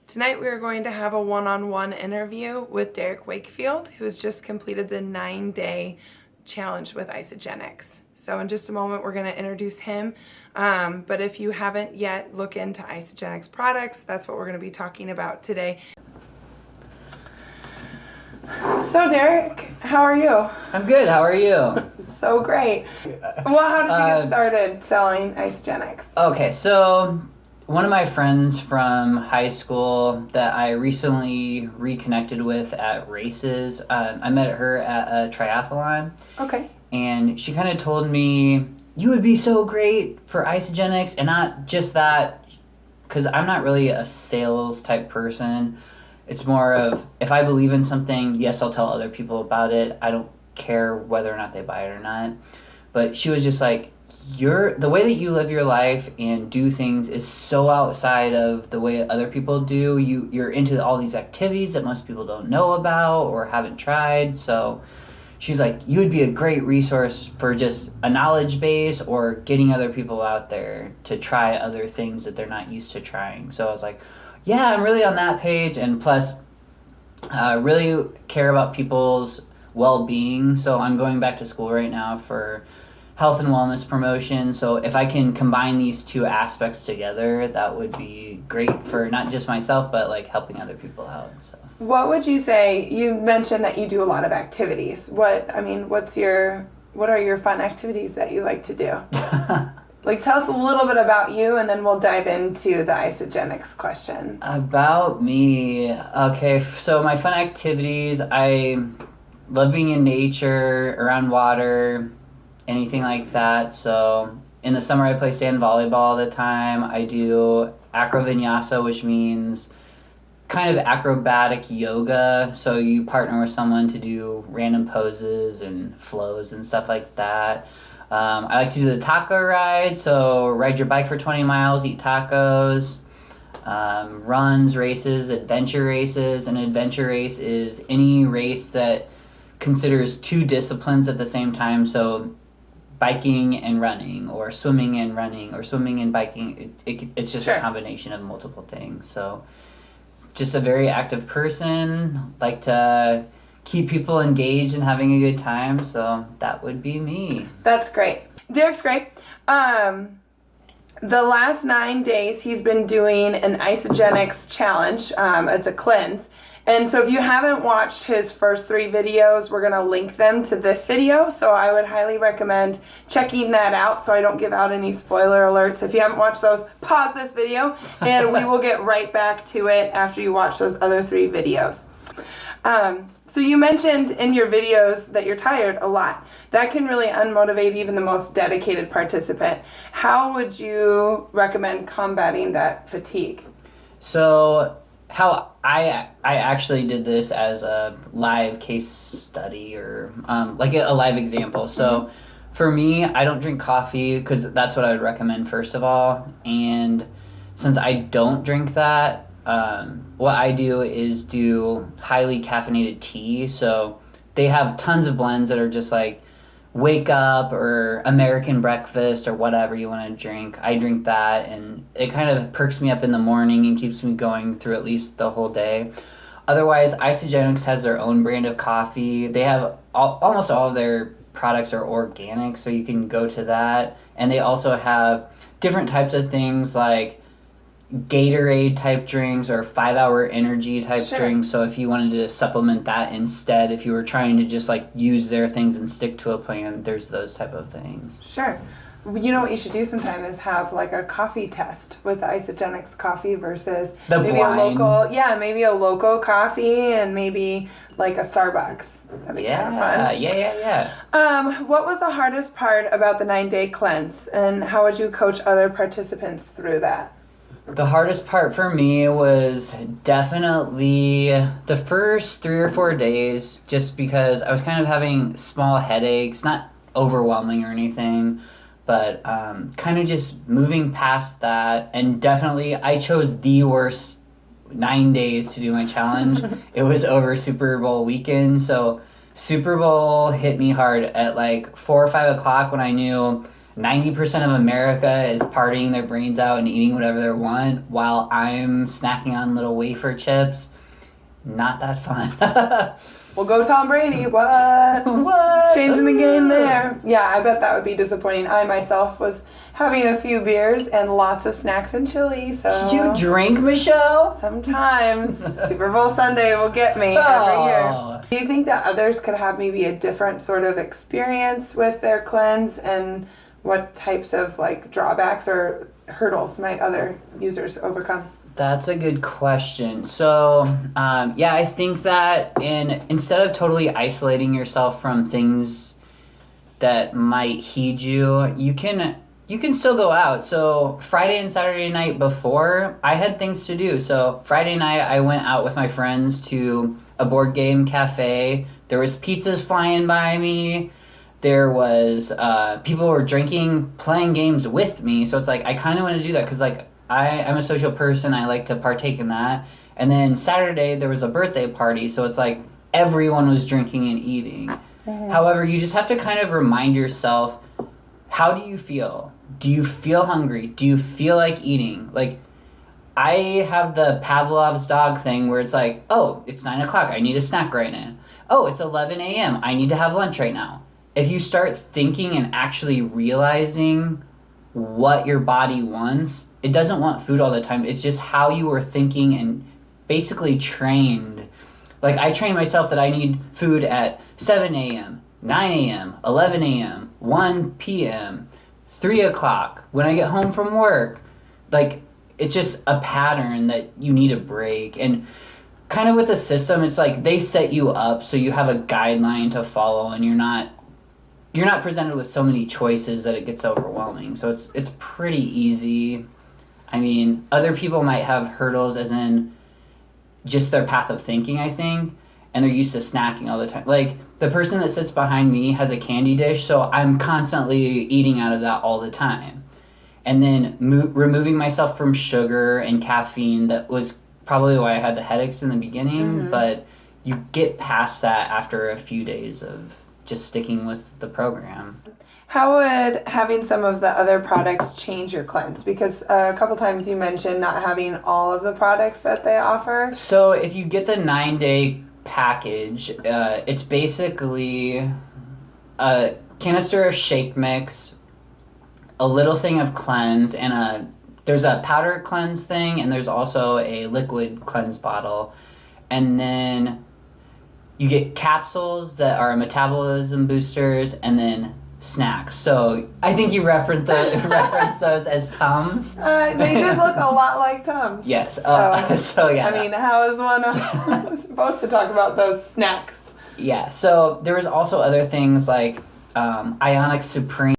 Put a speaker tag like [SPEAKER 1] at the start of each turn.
[SPEAKER 1] Tonight we are going to have a one-on-one interview with Derek Wakefield, who has just completed the 9-day challenge with Isagenix. So in just a moment we're going to introduce him, but if you haven't yet, look into Isagenix products. That's what we're going to be talking about today. So Derek, how are you?
[SPEAKER 2] I'm good. How are you?
[SPEAKER 1] So great. Well, how did you get started selling Isagenix?
[SPEAKER 2] Okay, so one of my friends from high school that I recently reconnected with at races, I met her at a triathlon.
[SPEAKER 1] Okay.
[SPEAKER 2] And she kind of told me, you would be so great for Isagenix, and not just that, because I'm not really a sales type person. It's more of, if I believe in something, yes, I'll tell other people about it. I don't care whether or not they buy it or not. But she was just like, the way that you live your life and do things is so outside of the way other people do. You're into all these activities that most people don't know about or haven't tried. So she's like, you would be a great resource for just a knowledge base or getting other people out there to try other things that they're not used to trying. So I was like, yeah, I'm really on that page. And plus, really care about people's well-being. So I'm going back to school right now for health and wellness promotion. So if I can combine these two aspects together, that would be great for not just myself, but like helping other people out. So
[SPEAKER 1] what would you say? You mentioned that you do a lot of activities. What are your fun activities that you like to do? Like, tell us a little bit about you, and then we'll dive into the Isagenix questions.
[SPEAKER 2] About me. Okay, so my fun activities, I love being in nature, around water, anything like that. So in the summer I play sand volleyball all the time. I do acrovinyasa, which means kind of acrobatic yoga. So you partner with someone to do random poses and flows and stuff like that. I like to do the taco ride. So ride your bike for 20 miles, eat tacos. Runs, races, adventure races. An adventure race is any race that considers two disciplines at the same time. So biking and running, or swimming and running, or swimming and biking. It's just
[SPEAKER 1] Sure.
[SPEAKER 2] a combination of multiple things. So just a very active person, like to keep people engaged and having a good time. So that would be me.
[SPEAKER 1] That's great. Derek's great. The last 9 days he's been doing an Isagenix challenge. It's a cleanse. And so if you haven't watched his first 3 videos, we're going to link them to this video. So I would highly recommend checking that out so I don't give out any spoiler alerts. If you haven't watched those, pause this video and we will get right back to it after you watch those other 3 videos. So you mentioned in your videos that you're tired a lot. That can really unmotivate even the most dedicated participant. How would you recommend combating that fatigue?
[SPEAKER 2] So how I actually did this as a live case study, or like a live example. So for me, I don't drink coffee because that's what I would recommend first of all. And since I don't drink that, what I do is do highly caffeinated tea. So they have tons of blends that are just like wake up or American breakfast or whatever you want to drink. I drink that, and it kind of perks me up in the morning and keeps me going through at least the whole day. Otherwise, Isagenix has their own brand of coffee. They have almost all of their products are organic, so you can go to that. And they also have different types of things like Gatorade type drinks or 5-hour energy type
[SPEAKER 1] Sure.
[SPEAKER 2] drinks. So if you wanted to supplement that instead, if you were trying to just like use their things and stick to a plan, there's those type of things.
[SPEAKER 1] Sure. You know what you should do sometime is have like a coffee test with Isagenix coffee versus
[SPEAKER 2] The
[SPEAKER 1] maybe
[SPEAKER 2] blind.
[SPEAKER 1] maybe a local coffee and maybe like a Starbucks. That'd be kind of fun.
[SPEAKER 2] Yeah.
[SPEAKER 1] What was the hardest part about the 9-day cleanse, and how would you coach other participants through that?
[SPEAKER 2] The hardest part for me was definitely the first 3 or 4 days, just because I was kind of having small headaches, not overwhelming or anything, but kind of just moving past that. And definitely I chose the worst 9 days to do my challenge. It was over Super Bowl weekend, so Super Bowl hit me hard at like 4 or 5 o'clock when I knew 90% of America is partying their brains out and eating whatever they want while I'm snacking on little wafer chips. Not that fun.
[SPEAKER 1] Well, go Tom Brady. What?
[SPEAKER 2] What?
[SPEAKER 1] Changing the game there. Yeah, I bet that would be disappointing. I myself was having a few beers and lots of snacks and chili, so...
[SPEAKER 2] Did you drink, Michelle?
[SPEAKER 1] Sometimes. Super Bowl Sunday will get me every year. Do you think that others could have maybe a different sort of experience with their cleanse, and what types of like drawbacks or hurdles might other users overcome?
[SPEAKER 2] That's a good question. So, yeah, I think that instead of totally isolating yourself from things that might heed you, you can still go out. So Friday and Saturday night before, I had things to do. So Friday night, I went out with my friends to a board game cafe. There was pizzas flying by me. There was people were drinking, playing games with me. So it's like I kind of want to do that because like I'm a social person. I like to partake in that. And then Saturday there was a birthday party. So it's like everyone was drinking and eating. Mm-hmm. However, you just have to kind of remind yourself, how do you feel? Do you feel hungry? Do you feel like eating? Like, I have the Pavlov's dog thing where it's like, oh, it's 9 o'clock. I need a snack right now. Oh, it's 11 a.m. I need to have lunch right now. If you start thinking and actually realizing what your body wants, it doesn't want food all the time. It's just how you were thinking and basically trained. Like, I trained myself that I need food at 7 a.m., 9 a.m., 11 a.m., 1 p.m., 3 o'clock, when I get home from work. Like, it's just a pattern that you need a break. And kind of with the system, it's like they set you up so you have a guideline to follow, and you're not presented with so many choices that it gets overwhelming. So it's pretty easy. I mean, other people might have hurdles as in just their path of thinking, I think, and they're used to snacking all the time. Like, the person that sits behind me has a candy dish, so I'm constantly eating out of that all the time. And then removing myself from sugar and caffeine, that was probably why I had the headaches in the beginning, mm-hmm. But you get past that after a few days of just sticking with the program.
[SPEAKER 1] How would having some of the other products change your cleanse? Because a couple times you mentioned not having all of the products that they offer.
[SPEAKER 2] So if you get the 9-day package, it's basically a canister of shake mix, a little thing of cleanse, and there's a powder cleanse thing, and there's also a liquid cleanse bottle. And then you get capsules that are metabolism boosters, and then snacks. So I think you reference those as Tums.
[SPEAKER 1] They did look a lot like Tums.
[SPEAKER 2] Yes. So yeah.
[SPEAKER 1] I mean, how is one supposed to talk about those snacks?
[SPEAKER 2] Yeah. So there was also other things like Ionic Supreme.